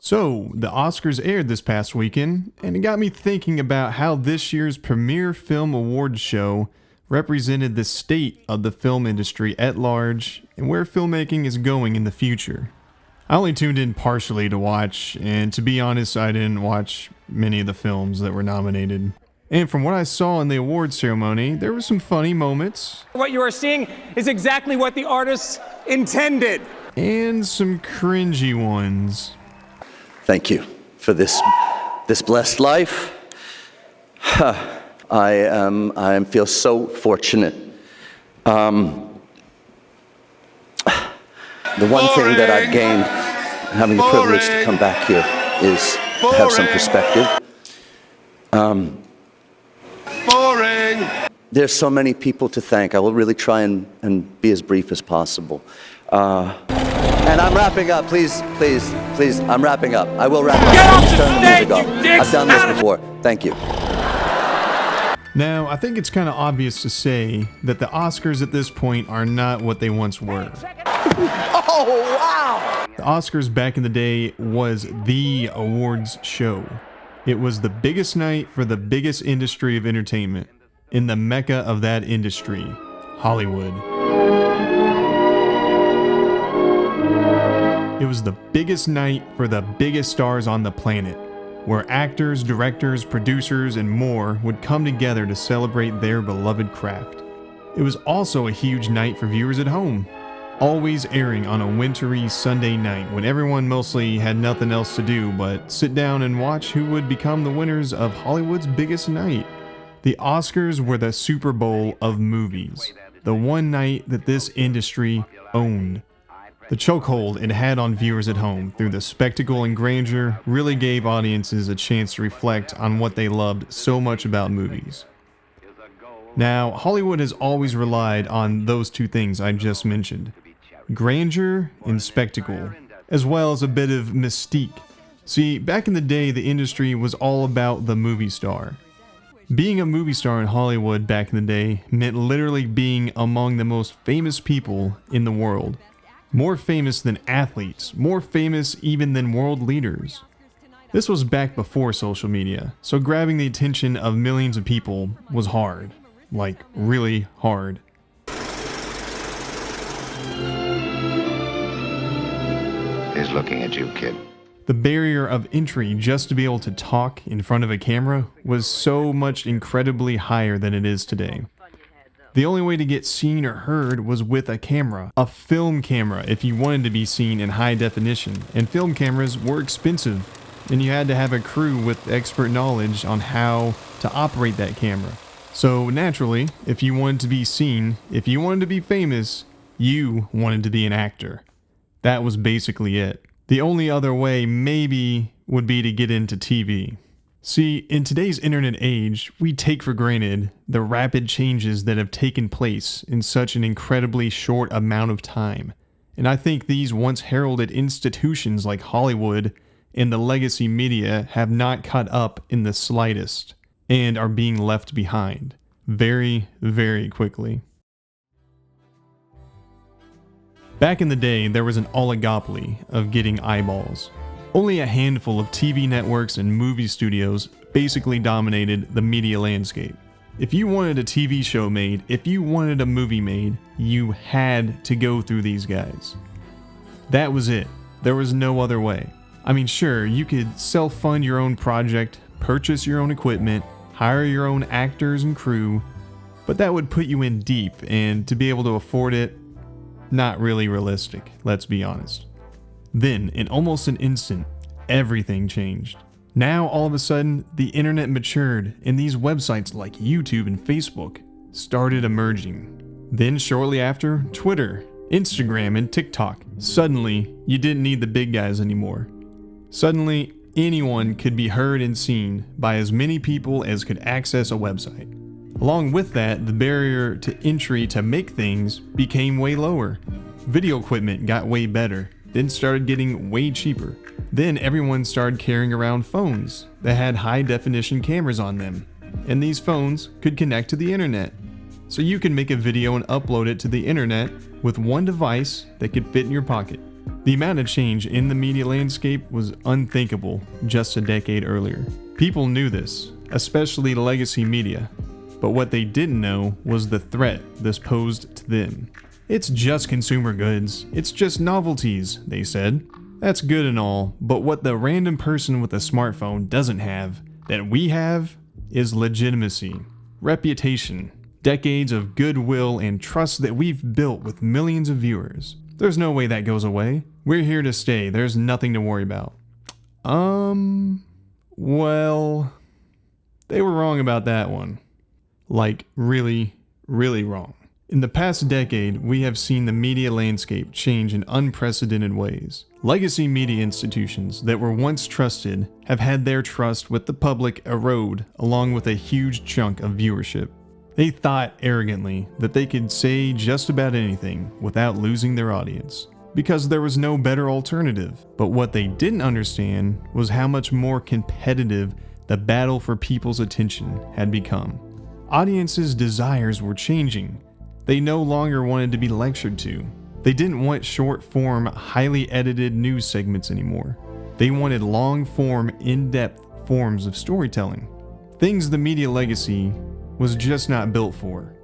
So, the Oscars aired this past weekend, and it got me thinking about how this year's premier film awards show represented the state of the film industry at large and where filmmaking is going in the future. I only tuned in partially to watch, and to be honest, I didn't watch many of the films that were nominated. And from what I saw in the awards ceremony, there were some funny moments. What you are seeing is exactly what the artists intended. And some cringy ones. Thank you for this blessed life. I feel so fortunate. The one thing that I've gained having the privilege to come back here is to have some perspective. There's so many people to thank. I will really try and be as brief as possible. And I'm wrapping up. Please, I'm wrapping up. I will wrap up. Please turn the music off. I've done this before. Thank you. Now, I think it's kind of obvious to say that the Oscars at this point are not what they once were. Oh, wow! The Oscars back in the day was the awards show. It was the biggest night for the biggest industry of entertainment, in the mecca of that industry, Hollywood. It was the biggest night for the biggest stars on the planet, where actors, directors, producers, and more would come together to celebrate their beloved craft. It was also a huge night for viewers at home, always airing on a wintry Sunday night when everyone mostly had nothing else to do but sit down and watch who would become the winners of Hollywood's biggest night. The Oscars were the Super Bowl of movies, the one night that this industry owned. The chokehold it had on viewers at home through the spectacle and grandeur really gave audiences a chance to reflect on what they loved so much about movies. Now, Hollywood has always relied on those two things I just mentioned, grandeur and spectacle, as well as a bit of mystique. See, back in the day, the industry was all about the movie star. Being a movie star in Hollywood back in the day meant literally being among the most famous people in the world. More famous than athletes, more famous even than world leaders. This was back before social media, so grabbing the attention of millions of people was hard. Like, really hard. He's looking at you, kid. The barrier of entry just to be able to talk in front of a camera was so much incredibly higher than it is today. The only way to get seen or heard was with a camera, a film camera if you wanted to be seen in high definition, and film cameras were expensive, and you had to have a crew with expert knowledge on how to operate that camera. So naturally, if you wanted to be seen, if you wanted to be famous, you wanted to be an actor. That was basically it. The only other way maybe would be to get into TV. See, in today's internet age, we take for granted the rapid changes that have taken place in such an incredibly short amount of time. And I think these once heralded institutions like Hollywood and the legacy media have not caught up in the slightest, and are being left behind. Very, very quickly. Back in the day, there was an oligopoly of getting eyeballs. Only a handful of TV networks and movie studios basically dominated the media landscape. If you wanted a TV show made, if you wanted a movie made, you had to go through these guys. That was it. There was no other way. I mean, sure, you could self-fund your own project, purchase your own equipment, hire your own actors and crew, but that would put you in deep, and to be able to afford it, not really realistic, let's be honest. Then, in almost an instant, everything changed. Now, all of a sudden, the internet matured, and these websites like YouTube and Facebook started emerging. Then, shortly after, Twitter, Instagram, and TikTok. Suddenly, you didn't need the big guys anymore. Suddenly, anyone could be heard and seen by as many people as could access a website. Along with that, the barrier to entry to make things became way lower. Video equipment got way better, then started getting way cheaper. Then everyone started carrying around phones that had high definition cameras on them, and these phones could connect to the internet. So you can make a video and upload it to the internet with one device that could fit in your pocket. The amount of change in the media landscape was unthinkable just a decade earlier. People knew this, especially legacy media, but what they didn't know was the threat this posed to them. It's just consumer goods, it's just novelties, they said. That's good and all, but what the random person with a smartphone doesn't have, that we have, is legitimacy, reputation, decades of goodwill and trust that we've built with millions of viewers. There's no way that goes away. We're here to stay. There's nothing to worry about. Well, they were wrong about that one. Like, really, really wrong. In the past decade, we have seen the media landscape change in unprecedented ways. Legacy media institutions that were once trusted have had their trust with the public erode along with a huge chunk of viewership. They thought arrogantly that they could say just about anything without losing their audience, because there was no better alternative. But what they didn't understand was how much more competitive the battle for people's attention had become. Audiences' desires were changing. They no longer wanted to be lectured to. They didn't want short-form, highly edited news segments anymore. They wanted long-form, in-depth forms of storytelling. Things the media legacy was just not built for.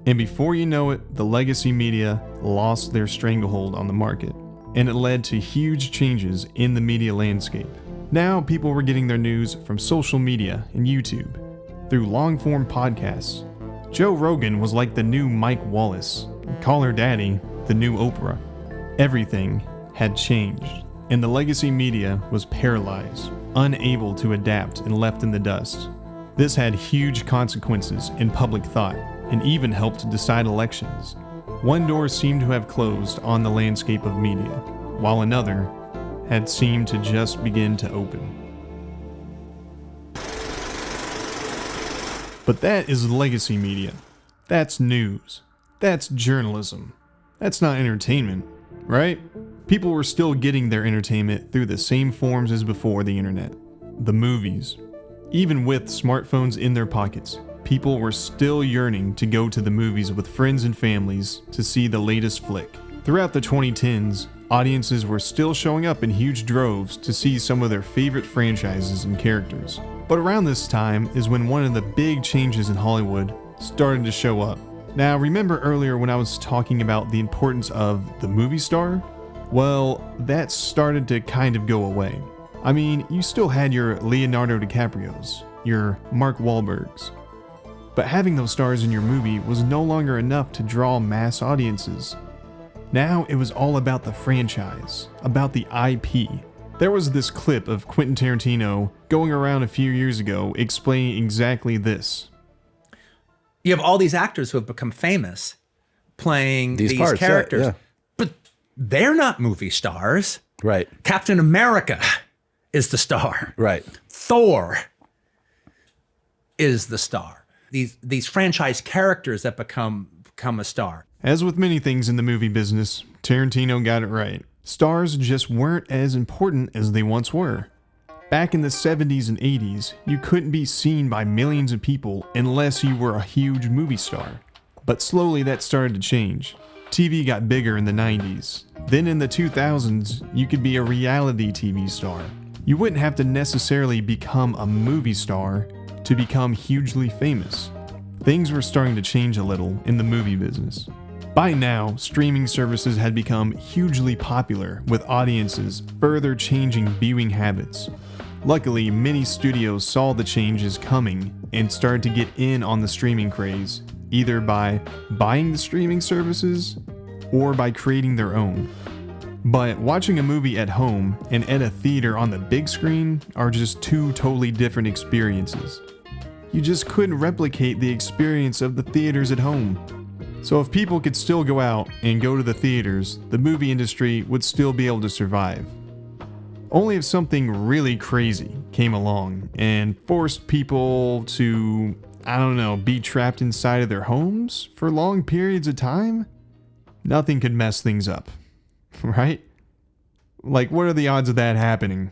And before you know it, the legacy media lost their stranglehold on the market, and it led to huge changes in the media landscape. Now people were getting their news from social media and YouTube, through long-form podcasts. Joe Rogan was like the new Mike Wallace, Call Her Daddy the new Oprah. Everything had changed, and the legacy media was paralyzed, unable to adapt and left in the dust. This had huge consequences in public thought, and even helped to decide elections. One door seemed to have closed on the landscape of media, while another had seemed to just begin to open. But that is legacy media. That's news. That's journalism. That's not entertainment, right? People were still getting their entertainment through the same forms as before the internet. The movies. Even with smartphones in their pockets, people were still yearning to go to the movies with friends and families to see the latest flick. Throughout the 2010s, audiences were still showing up in huge droves to see some of their favorite franchises and characters. But around this time is when one of the big changes in Hollywood started to show up. Now, remember earlier when I was talking about the importance of the movie star? Well, that started to kind of go away. I mean, you still had your Leonardo DiCaprios, your Mark Wahlbergs. But having those stars in your movie was no longer enough to draw mass audiences. Now it was all about the franchise, about the IP. There was this clip of Quentin Tarantino going around a few years ago explaining exactly this. You have all these actors who have become famous playing these parts, characters, yeah. but they're not movie stars. Right. Captain America is the star. Right. Thor is the star. These franchise characters that become a star. As with many things in the movie business, Tarantino got it right. Stars just weren't as important as they once were. Back in the 70s and 80s, you couldn't be seen by millions of people unless you were a huge movie star. But slowly that started to change. TV got bigger in the 90s. Then in the 2000s, you could be a reality TV star. You wouldn't have to necessarily become a movie star to become hugely famous. Things were starting to change a little in the movie business. By now, streaming services had become hugely popular, with audiences further changing viewing habits. Luckily, many studios saw the changes coming and started to get in on the streaming craze, either by buying the streaming services or by creating their own. But watching a movie at home and at a theater on the big screen are just two totally different experiences. You just couldn't replicate the experience of the theaters at home. So if people could still go out and go to the theaters, the movie industry would still be able to survive. Only if something really crazy came along and forced people to, be trapped inside of their homes for long periods of time, nothing could mess things up, right? Like, what are the odds of that happening?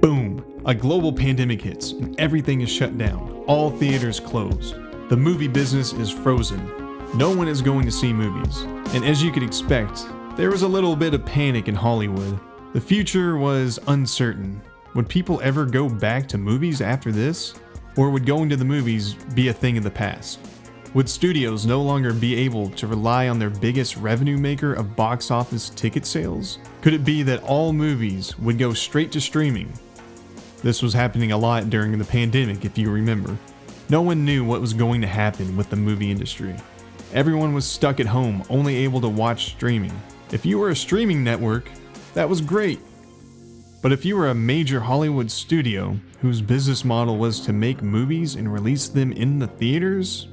Boom! A global pandemic hits and everything is shut down. All theaters closed. The movie business is frozen. no one is going to see movies. And as you could expect, there was a little bit of panic in Hollywood. The future was uncertain. Would people ever go back to movies after this? Or would going to the movies be a thing of the past? Would studios no longer be able to rely on their biggest revenue maker of box office ticket sales? Could it be that all movies would go straight to streaming? This was happening a lot during the pandemic, if you remember. No one knew what was going to happen with the movie industry. Everyone was stuck at home, only able to watch streaming. If you were a streaming network, that was great. But if you were a major Hollywood studio whose business model was to make movies and release them in the theaters,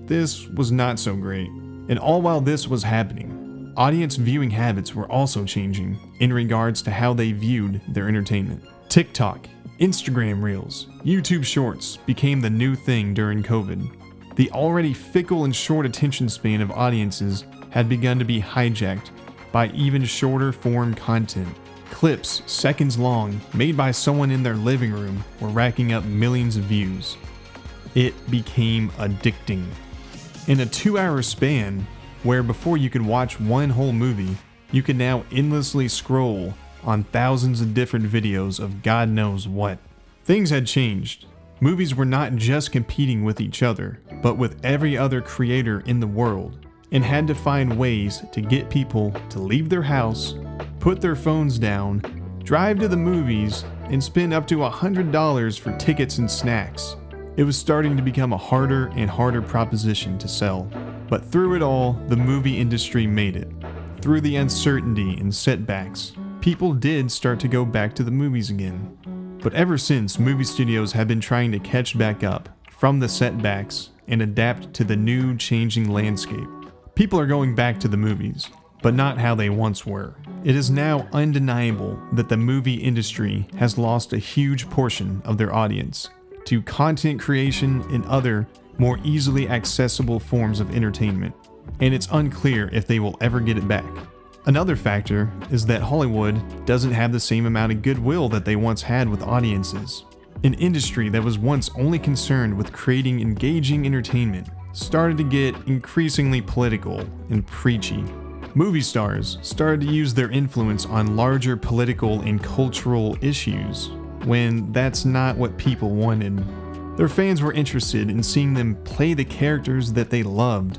this was not so great. And all while this was happening, audience viewing habits were also changing in regards to how they viewed their entertainment. TikTok, Instagram Reels, YouTube Shorts became the new thing during COVID. The already fickle and short attention span of audiences had begun to be hijacked by even shorter form content. Clips, seconds long, made by someone in their living room, were racking up millions of views. It became addicting. In a 2-hour span, where before you could watch one whole movie, you could now endlessly scroll on thousands of different videos of God knows what. Things had changed. Movies were not just competing with each other, but with every other creator in the world, and had to find ways to get people to leave their house, put their phones down, drive to the movies, and spend up to $100 for tickets and snacks. It was starting to become a harder and harder proposition to sell. But through it all, the movie industry made it. Through the uncertainty and setbacks, people did start to go back to the movies again. But ever since, movie studios have been trying to catch back up from the setbacks and adapt to the new changing landscape. People are going back to the movies, but not how they once were. It is now undeniable that the movie industry has lost a huge portion of their audience to content creation and other, more easily accessible forms of entertainment, and it's unclear if they will ever get it back. Another factor is that Hollywood doesn't have the same amount of goodwill that they once had with audiences. An industry that was once only concerned with creating engaging entertainment started to get increasingly political and preachy. Movie stars started to use their influence on larger political and cultural issues, when that's not what people wanted. Their fans were interested in seeing them play the characters that they loved,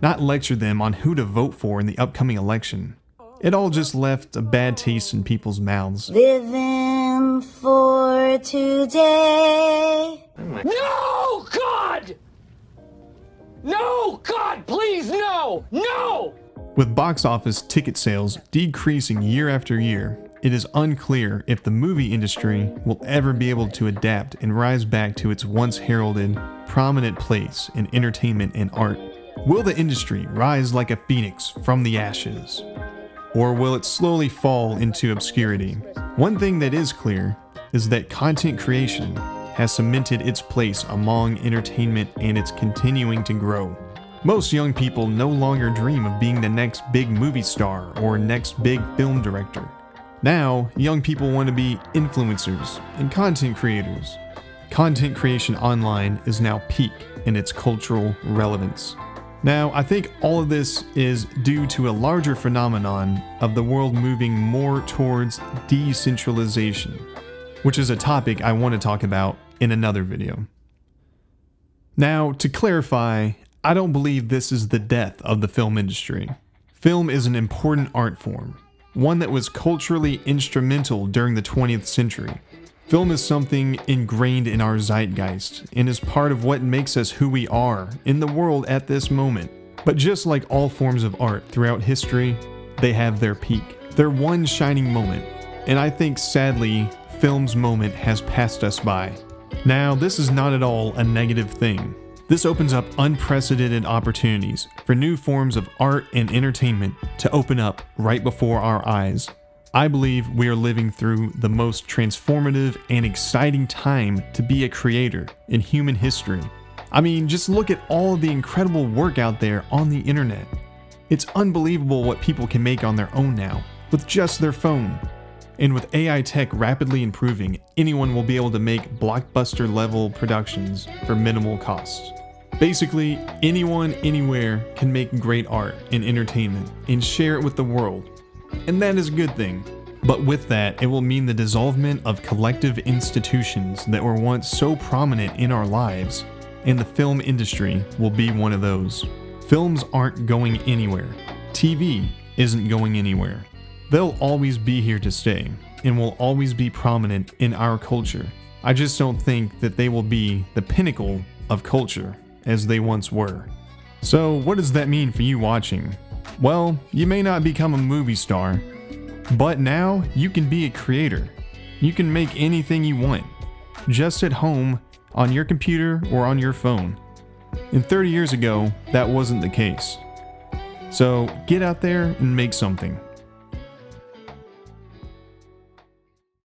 not lecture them on who to vote for in the upcoming election. It all just left a bad taste in people's mouths. Living for today. No, God! No, God, please, no! No! With box office ticket sales decreasing year after year, it is unclear if the movie industry will ever be able to adapt and rise back to its once heralded, prominent place in entertainment and art. Will the industry rise like a phoenix from the ashes? Or will it slowly fall into obscurity? One thing that is clear is that content creation has cemented its place among entertainment, and it's continuing to grow. Most young people no longer dream of being the next big movie star or next big film director. Now, young people want to be influencers and content creators. Content creation online is now peak in its cultural relevance. Now, I think all of this is due to a larger phenomenon of the world moving more towards decentralization, which is a topic I want to talk about in another video. Now, to clarify, I don't believe this is the death of the film industry. Film is an important art form, one that was culturally instrumental during the 20th century. Film is something ingrained in our zeitgeist and is part of what makes us who we are in the world at this moment. But just like all forms of art throughout history, they have their peak, their one shining moment. And I think sadly, film's moment has passed us by. Now, this is not at all a negative thing. This opens up unprecedented opportunities for new forms of art and entertainment to open up right before our eyes. I believe we are living through the most transformative and exciting time to be a creator in human history. I mean, just look at all of the incredible work out there on the internet. It's unbelievable what people can make on their own now, with just their phone. And with AI tech rapidly improving, anyone will be able to make blockbuster level productions for minimal costs. Basically, anyone, anywhere can make great art and entertainment and share it with the world. And that is a good thing. But with that, it will mean the dissolvement of collective institutions that were once so prominent in our lives, and the film industry will be one of those. Films aren't going anywhere. TV isn't going anywhere. They'll always be here to stay, and will always be prominent in our culture. I just don't think that they will be the pinnacle of culture as they once were. So what does that mean for you watching? Well, you may not become a movie star, but now you can be a creator. You can make anything you want, just at home, on your computer or on your phone. And 30 years ago, that wasn't the case. So get out there and make something.